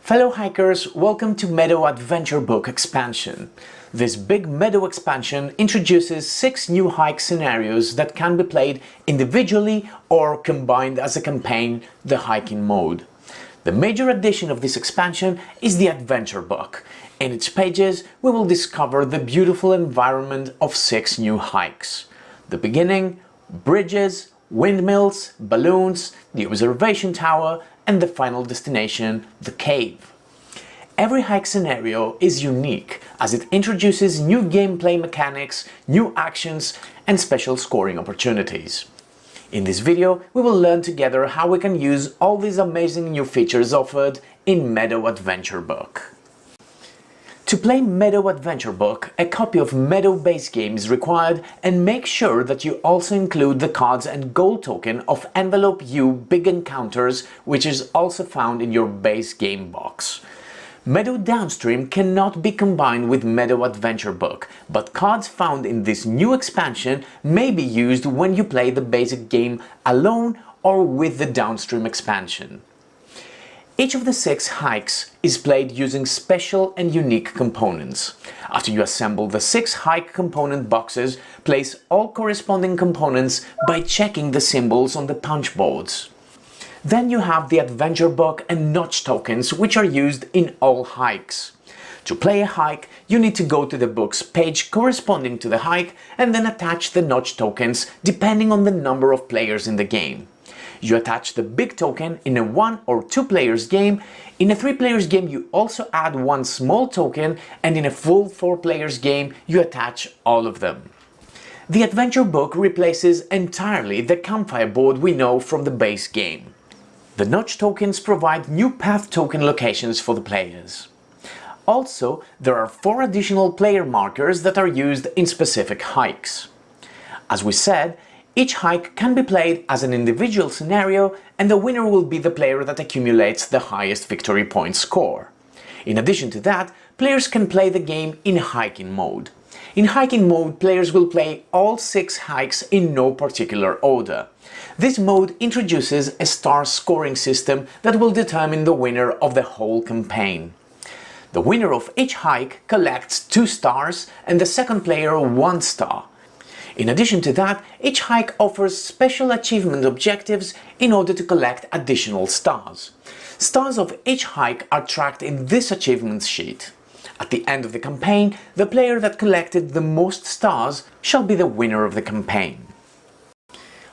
Fellow hikers, welcome to Meadow Adventure Book expansion. This big Meadow expansion introduces 6 new hike scenarios that can be played individually or combined as a campaign, the hiking mode. The major addition of this expansion is the Adventure Book. In its pages, we will discover the beautiful environment of 6 new hikes. The beginning, bridges, windmills, balloons, the observation tower, and the final destination, the cave. Every hike scenario is unique as it introduces new gameplay mechanics, new actions, and special scoring opportunities. In this video, we will learn together how we can use all these amazing new features offered in Meadow Adventure Book. To play Meadow Adventure Book, a copy of Meadow base game is required, and make sure that you also include the cards and gold token of Envelope U Big Encounters, which is also found in your base game box. Meadow Downstream cannot be combined with Meadow Adventure Book, but cards found in this new expansion may be used when you play the basic game alone or with the Downstream expansion. Each of the 6 hikes is played using special and unique components. After you assemble the 6 hike component boxes, place all corresponding components by checking the symbols on the punch boards. Then you have the Adventure Book and Notch tokens, which are used in all hikes. To play a hike, you need to go to the book's page corresponding to the hike and then attach the Notch tokens depending on the number of players in the game. You attach the big token in a 1 or 2 players game. In a 3 players game you also add 1 small token, and in a full 4 players game you attach all of them. The Adventure Book replaces entirely the campfire board we know from the base game. The Notch tokens provide new path token locations for the players. Also, there are 4 additional player markers that are used in specific hikes. As we said, each hike can be played as an individual scenario, and the winner will be the player that accumulates the highest victory point score. In addition to that, players can play the game in hiking mode. In hiking mode, players will play all 6 hikes in no particular order. This mode introduces a star scoring system that will determine the winner of the whole campaign. The winner of each hike collects 2 stars and the second player 1 star. In addition to that, each hike offers special achievement objectives in order to collect additional stars. Stars of each hike are tracked in this achievements sheet. At the end of the campaign, the player that collected the most stars shall be the winner of the campaign.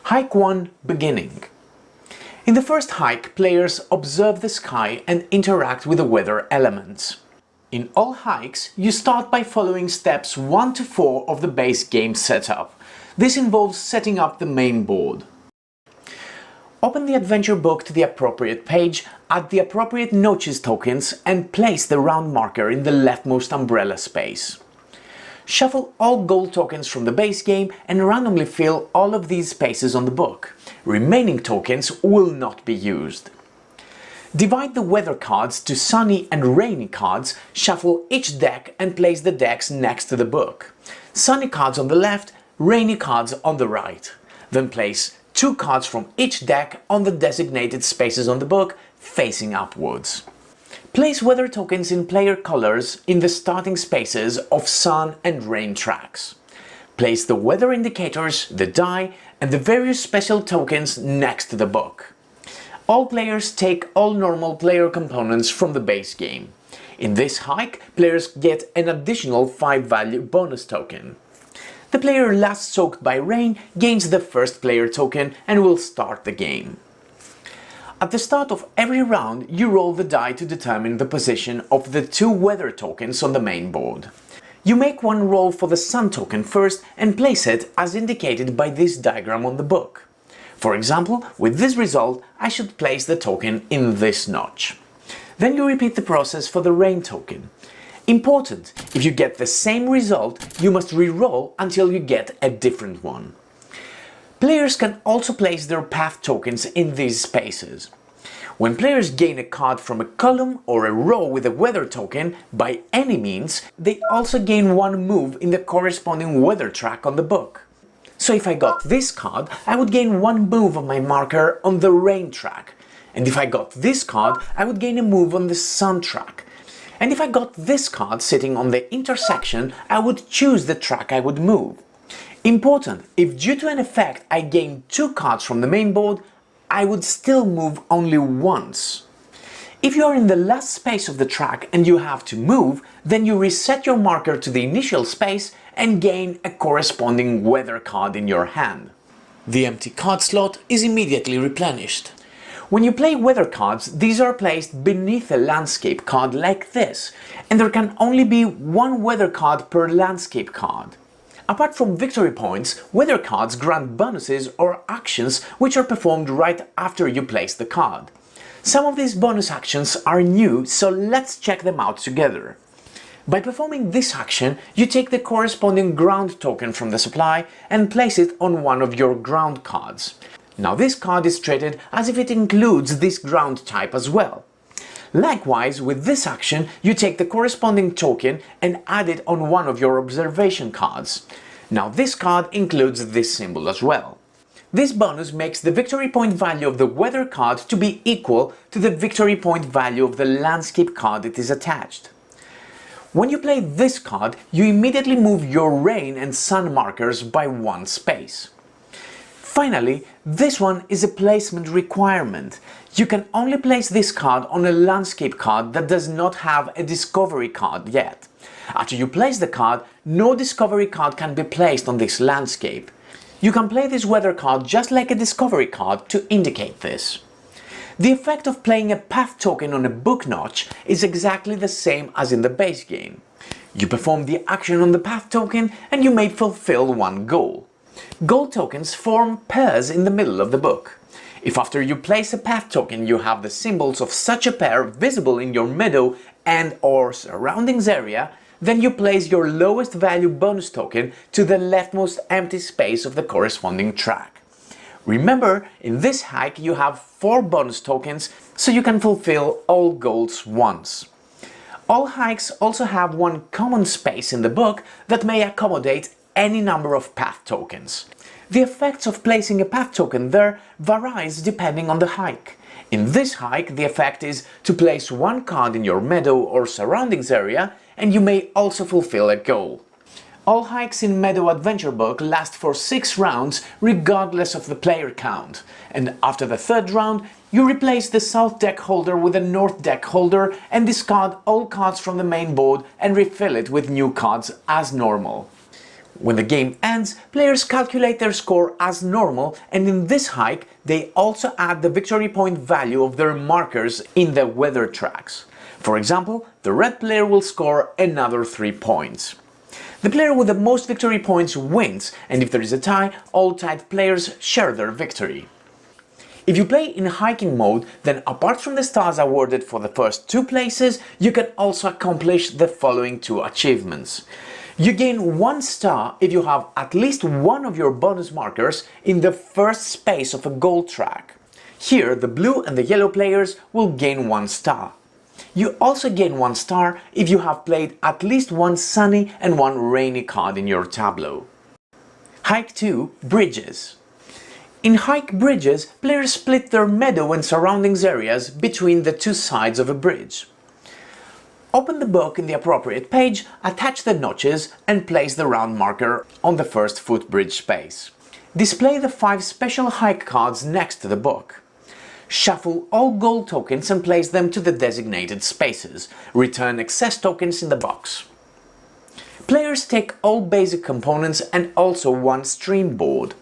Hike 1 Beginning. In the first hike, players observe the sky and interact with the weather elements. In all hikes, you start by following steps 1 to 4 of the base game setup. This involves setting up the main board. Open the Adventure Book to the appropriate page, add the appropriate notches tokens, and place the round marker in the leftmost umbrella space. Shuffle all gold tokens from the base game and randomly fill all of these spaces on the book. Remaining tokens will not be used. Divide the weather cards to sunny and rainy cards, shuffle each deck and place the decks next to the book. Sunny cards on the left, rainy cards on the right. Then place 2 cards from each deck on the designated spaces on the book, facing upwards. Place weather tokens in player colors in the starting spaces of sun and rain tracks. Place the weather indicators, the die, and the various special tokens next to the book. All players take all normal player components from the base game. In this hike, players get an additional 5-value bonus token. The player last soaked by rain gains the first player token and will start the game. At the start of every round, you roll the die to determine the position of the 2 weather tokens on the main board. You make 1 roll for the sun token first and place it as indicated by this diagram on the book. For example, with this result, I should place the token in this notch. Then you repeat the process for the rain token. Important, if you get the same result, you must re-roll until you get a different one. Players can also place their path tokens in these spaces. When players gain a card from a column or a row with a weather token, by any means, they also gain 1 move in the corresponding weather track on the book. So if I got this card, I would gain 1 move of my marker on the rain track, And if I got this card, I would gain a move on the sun track. And if I got this card sitting on the intersection, I would choose the track I would move. Important, if due to an effect I gain 2 cards from the main board, I would still move only once. If you are in the last space of the track and you have to move, then you reset your marker to the initial space and gain a corresponding weather card in your hand. The empty card slot is immediately replenished. When you play weather cards, these are placed beneath a landscape card like this, and there can only be 1 weather card per landscape card. Apart from victory points, weather cards grant bonuses or actions which are performed right after you place the card. Some of these bonus actions are new, so let's check them out together. By performing this action, you take the corresponding ground token from the supply and place it on one of your ground cards. Now this card is treated as if it includes this ground type as well. Likewise, with this action, you take the corresponding token and add it on one of your observation cards. Now this card includes this symbol as well. This bonus makes the victory point value of the weather card to be equal to the victory point value of the landscape card it is attached. When you play this card, you immediately move your rain and sun markers by 1 space. Finally, this one is a placement requirement. You can only place this card on a landscape card that does not have a discovery card yet. After you place the card, no discovery card can be placed on this landscape. You can play this weather card just like a discovery card to indicate this. The effect of playing a path token on a book notch is exactly the same as in the base game. You perform the action on the path token and you may fulfill 1 goal. Goal tokens form pairs in the middle of the book. If after you place a path token you have the symbols of such a pair visible in your meadow and/or surroundings area, then you place your lowest value bonus token to the leftmost empty space of the corresponding track. Remember, in this hike you have 4 bonus tokens, so you can fulfill all goals once. All hikes also have 1 common space in the book that may accommodate any number of path tokens. The effects of placing a path token there varies depending on the hike. In this hike, the effect is to place 1 card in your meadow or surroundings area, and you may also fulfill a goal. All hikes in Meadow Adventure Book last for 6 rounds regardless of the player count, and after the 3rd round you replace the south deck holder with a north deck holder and discard all cards from the main board and refill it with new cards as normal. When the game ends, players calculate their score as normal, and in this hike they also add the victory point value of their markers in the weather tracks. For example, the red player will score another 3 points. The player with the most victory points wins, and if there is a tie, all tied players share their victory. If you play in hiking mode, then apart from the stars awarded for the first 2 places, you can also accomplish the following 2 achievements. You gain 1 star if you have at least one of your bonus markers in the first space of a goal track. Here, the blue and the yellow players will gain 1 star. You also gain 1 star if you have played at least 1 sunny and 1 rainy card in your tableau. Hike 2. Bridges. In hike bridges, players split their meadow and surroundings areas between the 2 sides of a bridge. Open the book in the appropriate page, attach the notches and place the round marker on the first footbridge space. Display the 5 special hike cards next to the book. Shuffle all gold tokens and place them to the designated spaces. Return excess tokens in the box. Players take all basic components and also 1 stream board.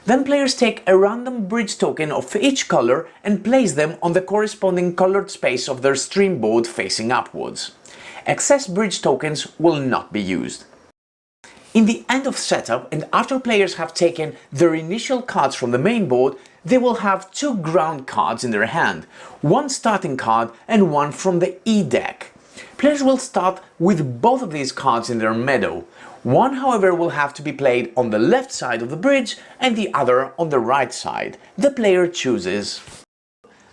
Then players take a random bridge token of each color and place them on the corresponding colored space of their stream board facing upwards. Excess bridge tokens will not be used. In the end of setup and after players have taken their initial cards from the main board, they will have 2 ground cards in their hand, 1 starting card and 1 from the E deck. Players will start with both of these cards in their meadow. 1, however, will have to be played on the left side of the bridge and the other on the right side. The player chooses.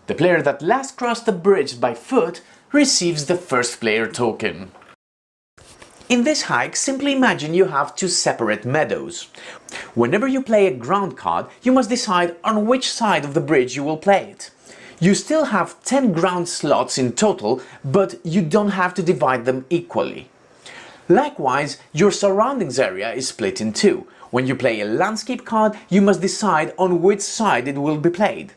The player that last crossed the bridge by foot receives the first player token. In this hike, simply imagine you have 2 separate meadows. Whenever you play a ground card, you must decide on which side of the bridge you will play it. You still have 10 ground slots in total, but you don't have to divide them equally. Likewise, your surroundings area is split in two. When you play a landscape card, you must decide on which side it will be played.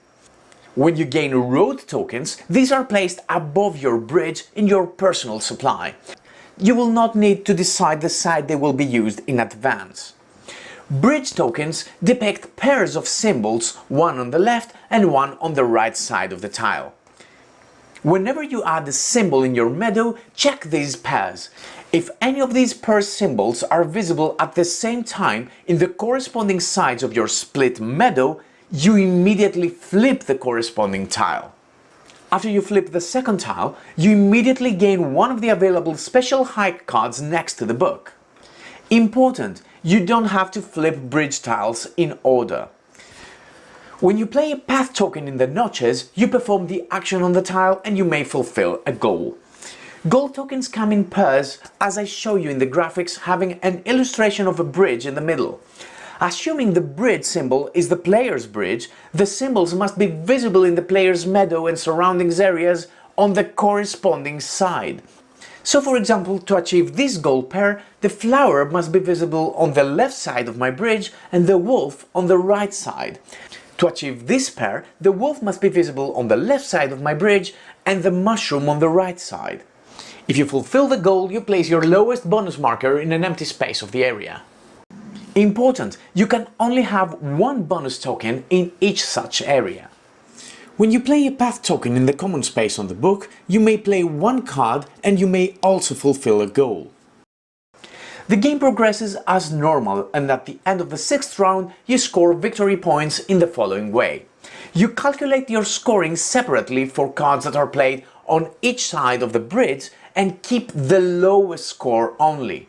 When you gain road tokens, these are placed above your bridge in your personal supply. You will not need to decide the side they will be used in advance. Bridge tokens depict pairs of symbols, one on the left and one on the right side of the tile. Whenever you add a symbol in your meadow, check these pairs. If any of these pair symbols are visible at the same time in the corresponding sides of your split meadow, you immediately flip the corresponding tile. After you flip the second tile, you immediately gain one of the available special hike cards next to the book. Important, you don't have to flip bridge tiles in order. When you play a path token in the notches, you perform the action on the tile and you may fulfill a goal. Goal tokens come in pairs, as I show you in the graphics, having an illustration of a bridge in the middle. Assuming the bridge symbol is the player's bridge, the symbols must be visible in the player's meadow and surroundings areas on the corresponding side. So for example, to achieve this goal pair, the flower must be visible on the left side of my bridge and the wolf on the right side. To achieve this pair, the wolf must be visible on the left side of my bridge and the mushroom on the right side. If you fulfill the goal, you place your lowest bonus marker in an empty space of the area. Important, you can only have one bonus token in each such area. When you play a path token in the common space on the book, you may play one card and you may also fulfill a goal. The game progresses as normal, and at the end of the 6th round you score victory points in the following way. You calculate your scoring separately for cards that are played on each side of the bridge and keep the lowest score only.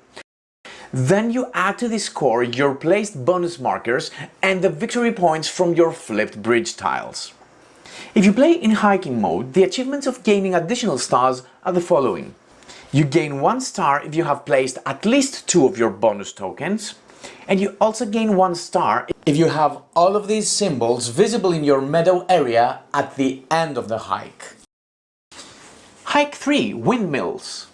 Then you add to this score your placed bonus markers and the victory points from your flipped bridge tiles. If you play in hiking mode, the achievements of gaining additional stars are the following. You gain 1 star if you have placed at least 2 of your bonus tokens, and you also gain 1 star if you have all of these symbols visible in your meadow area at the end of the hike. Hike 3. Windmills.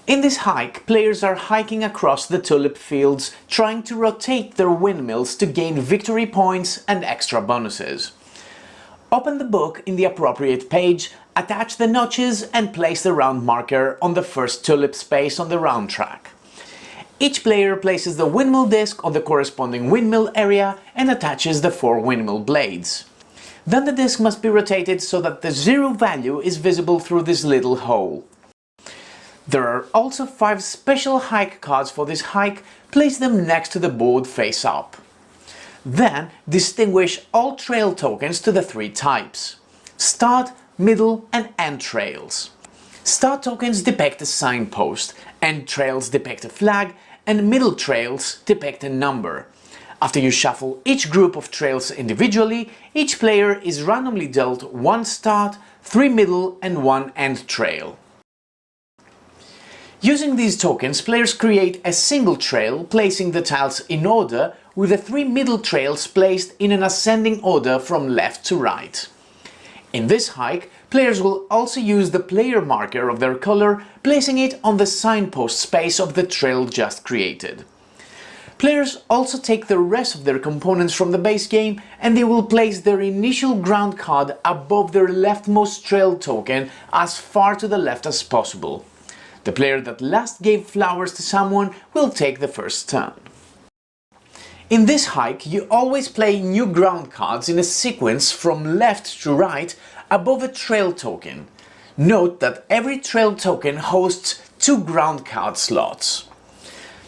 In this hike, players are hiking across the tulip fields, trying to rotate their windmills to gain victory points and extra bonuses. Open the book in the appropriate page, attach the notches and place the round marker on the first tulip space on the round track. Each player places the windmill disc on the corresponding windmill area and attaches the 4 windmill blades. Then the disc must be rotated so that the 0 value is visible through this little hole. There are also 5 special hike cards for this hike. Place them next to the board face up. Then distinguish all trail tokens to the 3 types: start, middle and end trails. Start tokens depict a signpost, end trails depict a flag, and middle trails depict a number. After you shuffle each group of trails individually, each player is randomly dealt 1 start, 3 middle and 1 end trail. Using these tokens, players create a single trail, placing the tiles in order, with the 3 middle trails placed in an ascending order from left to right. In this hike, players will also use the player marker of their color, placing it on the signpost space of the trail just created. Players also take the rest of their components from the base game, and they will place their initial ground card above their leftmost trail token as far to the left as possible. The player that last gave flowers to someone will take the first turn. In this hike, you always play new ground cards in a sequence from left to right above a trail token. Note that every trail token hosts 2 ground card slots.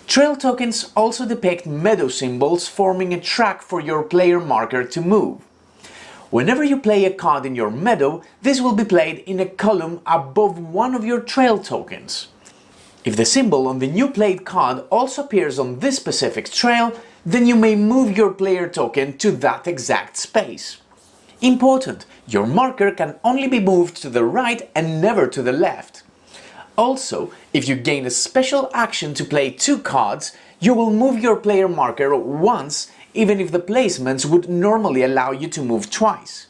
Trail tokens also depict meadow symbols, forming a track for your player marker to move. Whenever you play a card in your meadow, this will be played in a column above one of your trail tokens. If the symbol on the new played card also appears on this specific trail, then you may move your player token to that exact space. Important, your marker can only be moved to the right and never to the left. Also, if you gain a special action to play 2 cards, you will move your player marker once, even if the placements would normally allow you to move twice.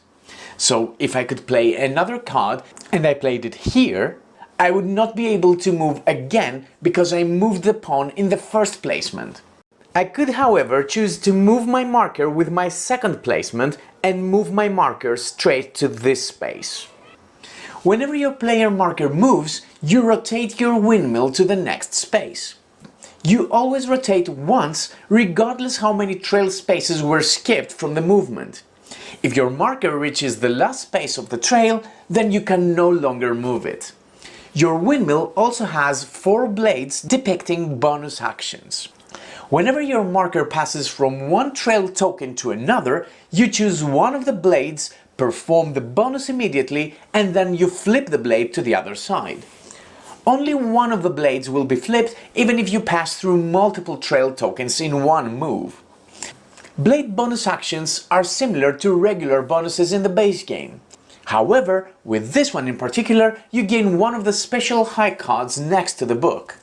So if I could play another card and I played it here, I would not be able to move again because I moved the pawn in the first placement. I could, however, choose to move my marker with my second placement and move my marker straight to this space. Whenever your player marker moves, you rotate your windmill to the next space. You always rotate once, regardless how many trail spaces were skipped from the movement. If your marker reaches the last space of the trail, then you can no longer move it. Your windmill also has 4 blades depicting bonus actions. Whenever your marker passes from one trail token to another, you choose one of the blades, perform the bonus immediately, and then you flip the blade to the other side. Only one of the blades will be flipped even if you pass through multiple trail tokens in one move. Blade bonus actions are similar to regular bonuses in the base game. However, with this one in particular, you gain one of the special hike cards next to the book.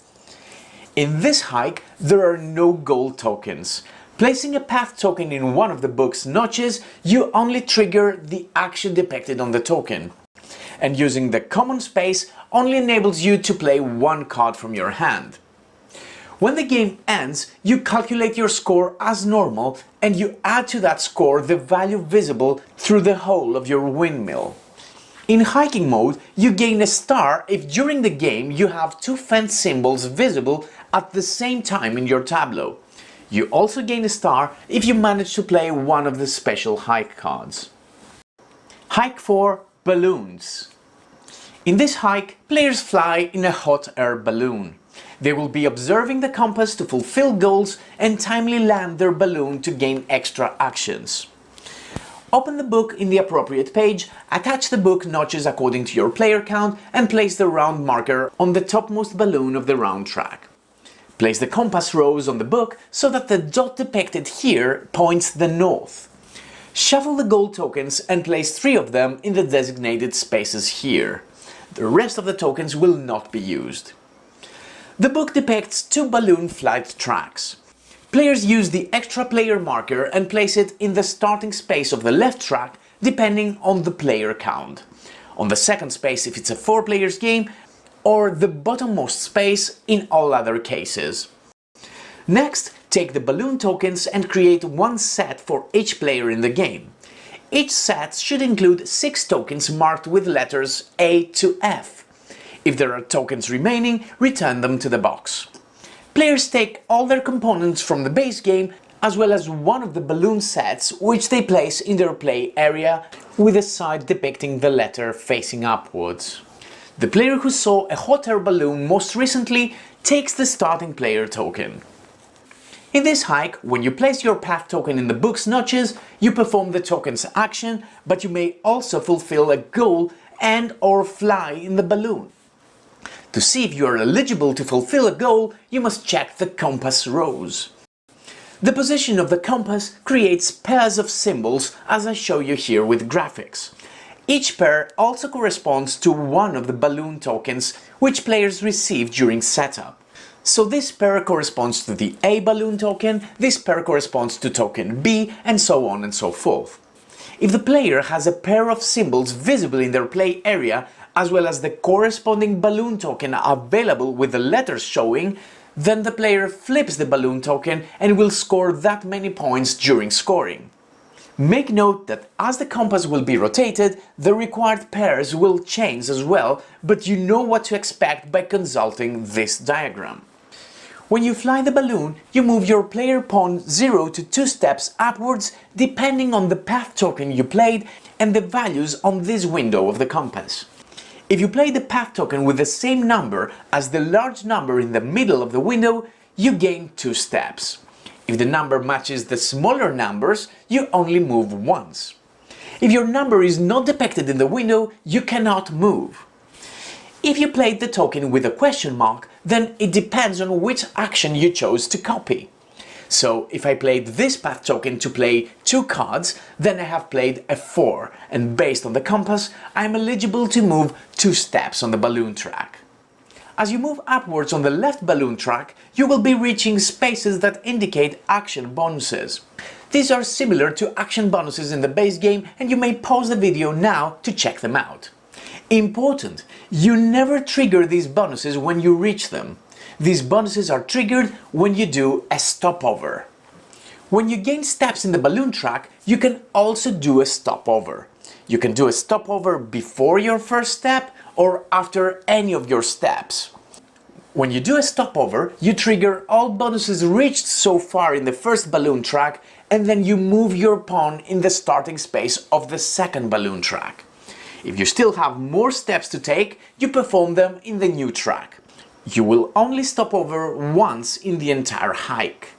In this hike, there are no gold tokens. Placing a path token in one of the book's notches, you only trigger the action depicted on the token. And using the common space only enables you to play one card from your hand. When the game ends, you calculate your score as normal and you add to that score the value visible through the whole of your windmill. In hiking mode, you gain a star if during the game you have 2 fence symbols visible at the same time in your tableau. You also gain a star if you manage to play one of the special hike cards. Hike 4: Balloons. In this hike, players fly in a hot air balloon. They will be observing the compass to fulfill goals and timely land their balloon to gain extra actions. Open the book in the appropriate page, attach the book notches according to your player count and place the round marker on the topmost balloon of the round track. Place the compass rose on the book so that the dot depicted here points the north. Shuffle the gold tokens and place 3 of them in the designated spaces here. The rest of the tokens will not be used. The book depicts 2 balloon flight tracks. Players use the extra player marker and place it in the starting space of the left track depending on the player count. On the second space if it's a 4 players game, or the bottommost space in all other cases. Next, take the balloon tokens and create 1 set for each player in the game. Each set should include 6 tokens marked with letters A to F. If there are tokens remaining, return them to the box. Players take all their components from the base game as well as one of the balloon sets which they place in their play area with a side depicting the letter facing upwards. The player who saw a hot air balloon most recently takes the starting player token. In this hike, when you place your path token in the book's notches, you perform the token's action, but you may also fulfill a goal and/or fly in the balloon. To see if you are eligible to fulfill a goal, you must check the compass rose. The position of the compass creates pairs of symbols, as I show you here with graphics. Each pair also corresponds to one of the balloon tokens which players receive during setup. So this pair corresponds to the A balloon token, this pair corresponds to token B, and so on and so forth. If the player has a pair of symbols visible in their play area, as well as the corresponding balloon token available with the letters showing, then the player flips the balloon token and will score that many points during scoring. Make note that as the compass will be rotated, the required pairs will change as well, but you know what to expect by consulting this diagram. When you fly the balloon, you move your player pawn 0 to 2 steps upwards depending on the path token you played and the values on this window of the compass. If you play the path token with the same number as the large number in the middle of the window, you gain 2 steps. If the number matches the smaller numbers, you only move once. If your number is not depicted in the window, you cannot move. If you played the token with a question mark, then it depends on which action you chose to copy. So if I played this path token to play 2 cards, then I have played a 4, and based on the compass, I am eligible to move 2 steps on the balloon track. As you move upwards on the left balloon track, you will be reaching spaces that indicate action bonuses. These are similar to action bonuses in the base game, and you may pause the video now to check them out. Important! You never trigger these bonuses when you reach them. These bonuses are triggered when you do a stopover. When you gain steps in the balloon track, you can also do a stopover. You can do a stopover before your first step or after any of your steps. When you do a stopover, you trigger all bonuses reached so far in the first balloon track, and then you move your pawn in the starting space of the second balloon track. If you still have more steps to take, you perform them in the new track. You will only stop over once in the entire hike.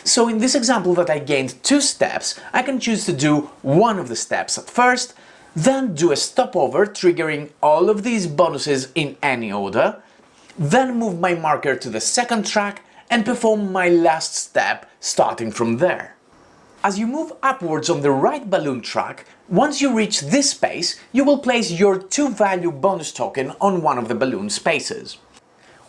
So in this example that I gained 2 steps, I can choose to do one of the steps at first, then do a stopover triggering all of these bonuses in any order, then move my marker to the second track and perform my last step starting from there. As you move upwards on the right balloon track, once you reach this space, you will place your 2-value bonus token on one of the balloon spaces.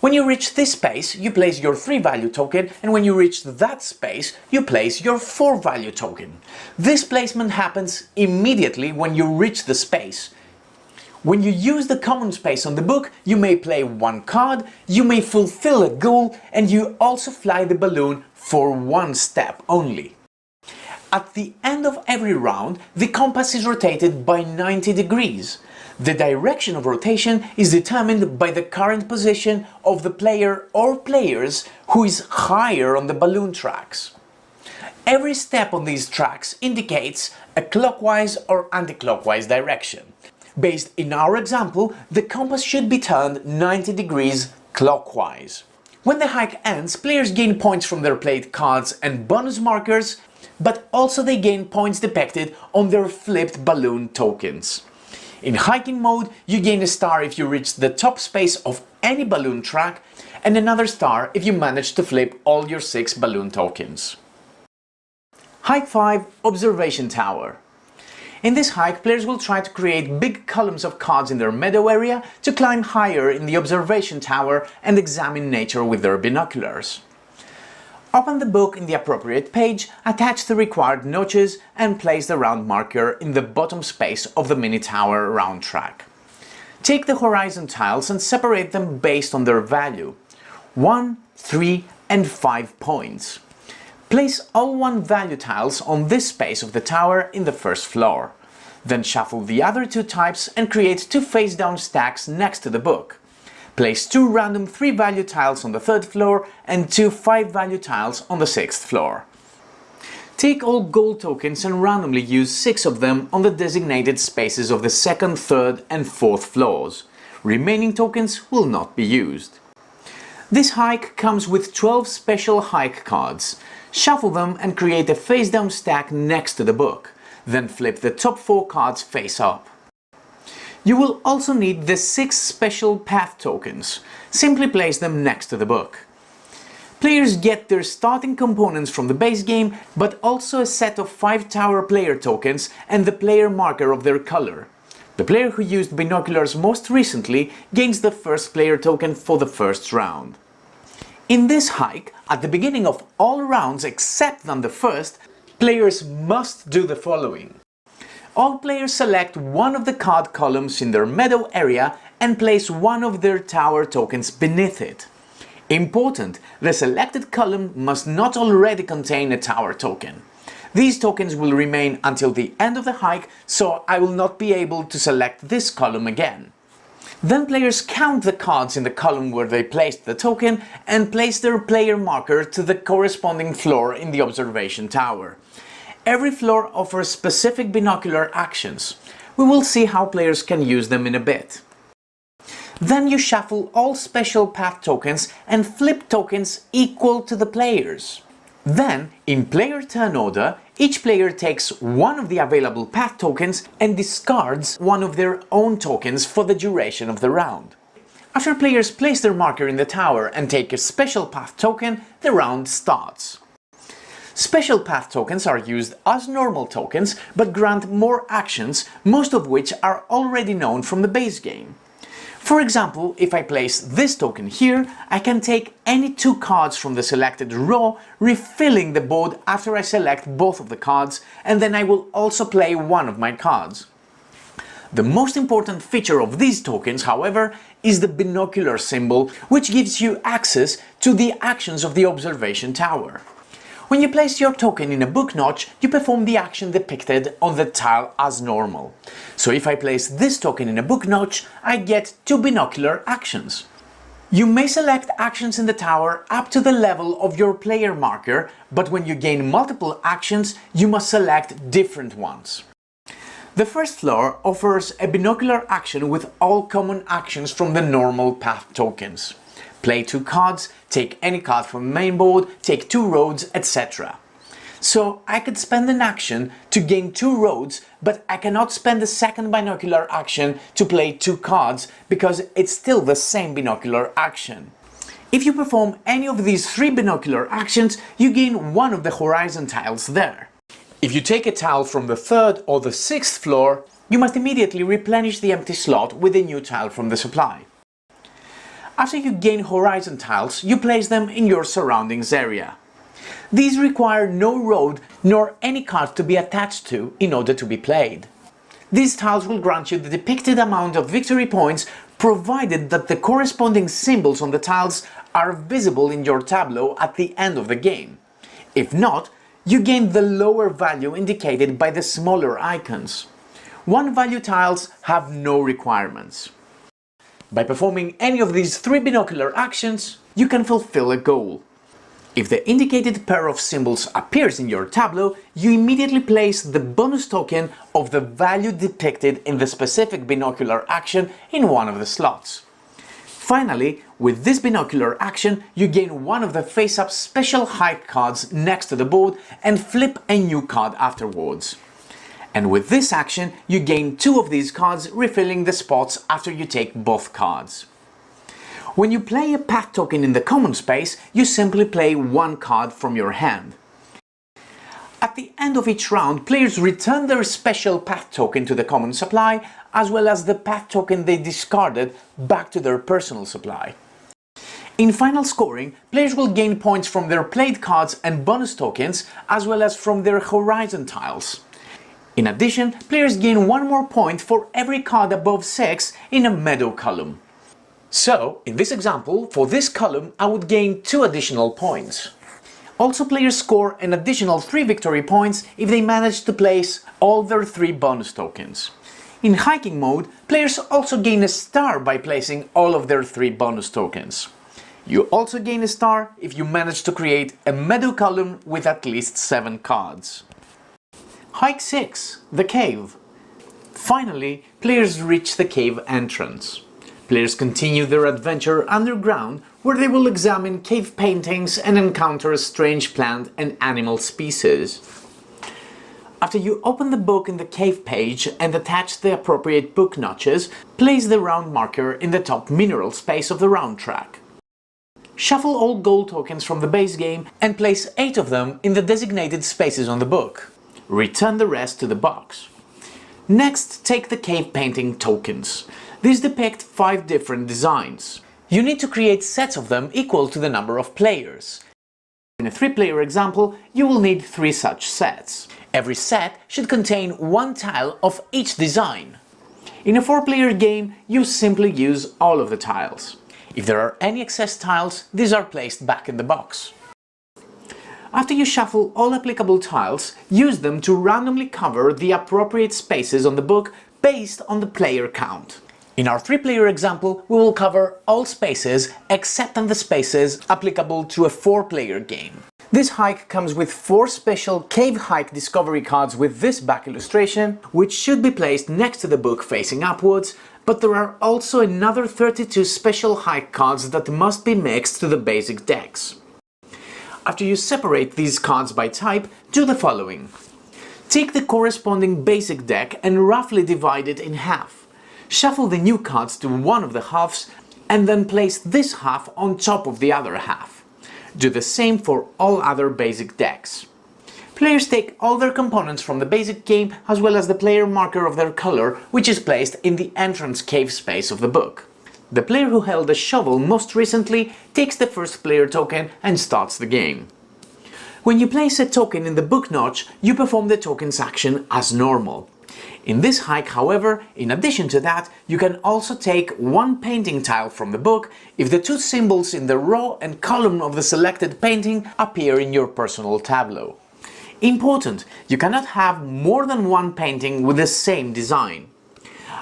When you reach this space, you place your 3-value token, and when you reach that space, you place your 4-value token. This placement happens immediately when you reach the space. When you use the common space on the book, you may play 1 card, you may fulfill a goal, and you also fly the balloon for 1 step only. At the end of every round, the compass is rotated by 90 degrees. The direction of rotation is determined by the current position of the player or players who is higher on the balloon tracks. Every step on these tracks indicates a clockwise or anti-clockwise direction. Based in our example, the compass should be turned 90 degrees clockwise. When the hike ends, players gain points from their played cards and bonus markers, but also they gain points depicted on their flipped balloon tokens. In hiking mode, you gain a star if you reach the top space of any balloon track, and another star if you manage to flip all your 6 balloon tokens. Hike 5: Observation Tower. In this hike, players will try to create big columns of cards in their meadow area to climb higher in the observation tower and examine nature with their binoculars. Open the book in the appropriate page, attach the required notches and place the round marker in the bottom space of the mini tower round track. Take the horizon tiles and separate them based on their value: 1, 3 and 5 points. Place all 1-value tiles on this space of the tower in the first floor. Then shuffle the other 2 types and create 2 face-down stacks next to the book. Place 2 random 3-value tiles on the 3rd floor and 2 5-value tiles on the 6th floor. Take all gold tokens and randomly use 6 of them on the designated spaces of the 2nd, 3rd and 4th floors. Remaining tokens will not be used. This hike comes with 12 special hike cards. Shuffle them and create a face-down stack next to the book. Then flip the top 4 cards face up. You will also need the 6 special path tokens. Simply place them next to the book. Players get their starting components from the base game, but also a set of 5 tower player tokens and the player marker of their color. The player who used binoculars most recently gains the first player token for the first round. In this hike, at the beginning of all rounds except on the first, players must do the following. All players select one of the card columns in their meadow area and place one of their tower tokens beneath it. Important, the selected column must not already contain a tower token. These tokens will remain until the end of the hike, so I will not be able to select this column again. Then players count the cards in the column where they placed the token and place their player marker to the corresponding floor in the observation tower. Every floor offers specific binocular actions. We will see how players can use them in a bit. Then you shuffle all special path tokens and flip tokens equal to the players. Then, in player turn order, each player takes one of the available path tokens and discards one of their own tokens for the duration of the round. After players place their marker in the tower and take a special path token, the round starts. Special path tokens are used as normal tokens, but grant more actions, most of which are already known from the base game. For example, if I place this token here, I can take any two cards from the selected row, refilling the board after I select both of the cards, and then I will also play one of my cards. The most important feature of these tokens, however, is the binocular symbol, which gives you access to the actions of the observation tower. When you place your token in a book notch, you perform the action depicted on the tile as normal. So if I place this token in a book notch, I get two binocular actions. You may select actions in the tower up to the level of your player marker, but when you gain multiple actions, you must select different ones. The first floor offers a binocular action with all common actions from the normal path tokens. Play two cards, take any card from the main board, take two roads, etc. So I could spend an action to gain two roads, but I cannot spend a second binocular action to play two cards because it's still the same binocular action. If you perform any of these three binocular actions, you gain one of the horizon tiles there. If you take a tile from the third or the sixth floor, you must immediately replenish the empty slot with a new tile from the supply. After you gain horizon tiles, you place them in your surroundings area. These require no road nor any card to be attached to in order to be played. These tiles will grant you the depicted amount of victory points, provided that the corresponding symbols on the tiles are visible in your tableau at the end of the game. If not, you gain the lower value indicated by the smaller icons. One value tiles have no requirements. By performing any of these three binocular actions, you can fulfill a goal. If the indicated pair of symbols appears in your tableau, you immediately place the bonus token of the value depicted in the specific binocular action in one of the slots. Finally, with this binocular action, you gain one of the face-up special hike cards next to the board and flip a new card afterwards. And with this action, you gain two of these cards, refilling the spots after you take both cards. When you play a path token in the common space, you simply play one card from your hand. At the end of each round, players return their special path token to the common supply, as well as the path token they discarded back to their personal supply. In final scoring, players will gain points from their played cards and bonus tokens, as well as from their horizon tiles. In addition, players gain one more point for every card above 6 in a meadow column. So, in this example, for this column I would gain 2 additional points. Also, players score an additional 3 victory points if they manage to place all their 3 bonus tokens. In hiking mode, players also gain a star by placing all of their 3 bonus tokens. You also gain a star if you manage to create a meadow column with at least 7 cards. Hike 6. The Cave. Finally, players reach the cave entrance. Players continue their adventure underground, where they will examine cave paintings and encounter strange plant and animal species. After you open the book in the cave page and attach the appropriate book notches, place the round marker in the top mineral space of the round track. Shuffle all gold tokens from the base game and place 8 of them in the designated spaces on the book. Return the rest to the box. Next, take the cave painting tokens. These depict 5 different designs. You need to create sets of them equal to the number of players. In a 3-player example, you will need 3 such sets. Every set should contain 1 tile of each design. In a 4-player game, you simply use all of the tiles. If there are any excess tiles, these are placed back in the box. After you shuffle all applicable tiles, use them to randomly cover the appropriate spaces on the book based on the player count. In our 3-player example, we will cover all spaces except on the spaces applicable to a 4-player game. This hike comes with 4 special cave hike discovery cards with this back illustration, which should be placed next to the book facing upwards, but there are also another 32 special hike cards that must be mixed to the basic decks. After you separate these cards by type, do the following. Take the corresponding basic deck and roughly divide it in half. Shuffle the new cards to one of the halves and then place this half on top of the other half. Do the same for all other basic decks. Players take all their components from the basic game as well as the player marker of their color, which is placed in the entrance cave space of the book. The player who held the shovel most recently takes the first player token and starts the game. When you place a token in the book notch, you perform the token's action as normal. In this hike, however, in addition to that, you can also take one painting tile from the book if the two symbols in the row and column of the selected painting appear in your personal tableau. Important, you cannot have more than one painting with the same design.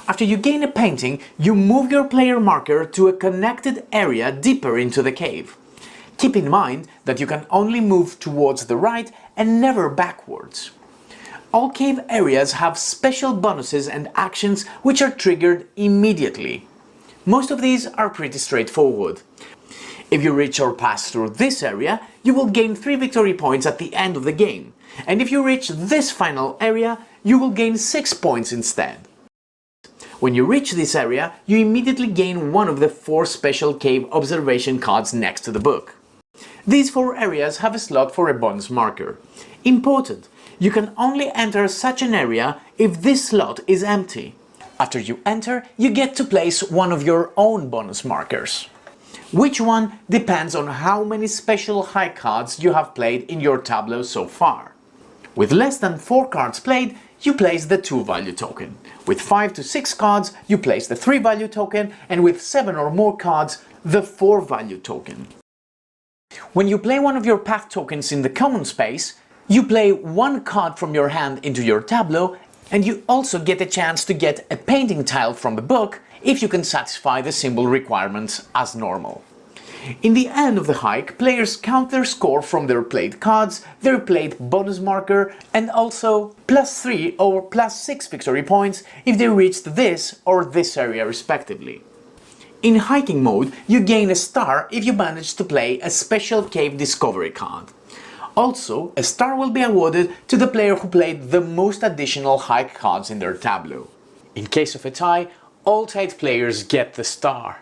After you gain a painting, you move your player marker to a connected area deeper into the cave. Keep in mind that you can only move towards the right and never backwards. All cave areas have special bonuses and actions which are triggered immediately. Most of these are pretty straightforward. If you reach or pass through this area, you will gain 3 victory points at the end of the game, and if you reach this final area, you will gain 6 points instead. When you reach this area, you immediately gain one of the 4 special cave observation cards next to the book. These 4 areas have a slot for a bonus marker. Important! You can only enter such an area if this slot is empty. After you enter, you get to place one of your own bonus markers. Which one depends on how many special high cards you have played in your tableau so far. With less than 4 cards played, you place the 2 value token. With 5 to 6 cards, you place the 3 value token, and with 7 or more cards, the 4 value token. When you play one of your path tokens in the common space, you play 1 card from your hand into your tableau, and you also get a chance to get a painting tile from the book if you can satisfy the symbol requirements as normal. In the end of the hike, players count their score from their played cards, their played bonus marker, and also +3 or +6 victory points if they reached this or this area respectively. In hiking mode, you gain a star if you manage to play a special cave discovery card. Also, a star will be awarded to the player who played the most additional hike cards in their tableau. In case of a tie, all tied players get the star.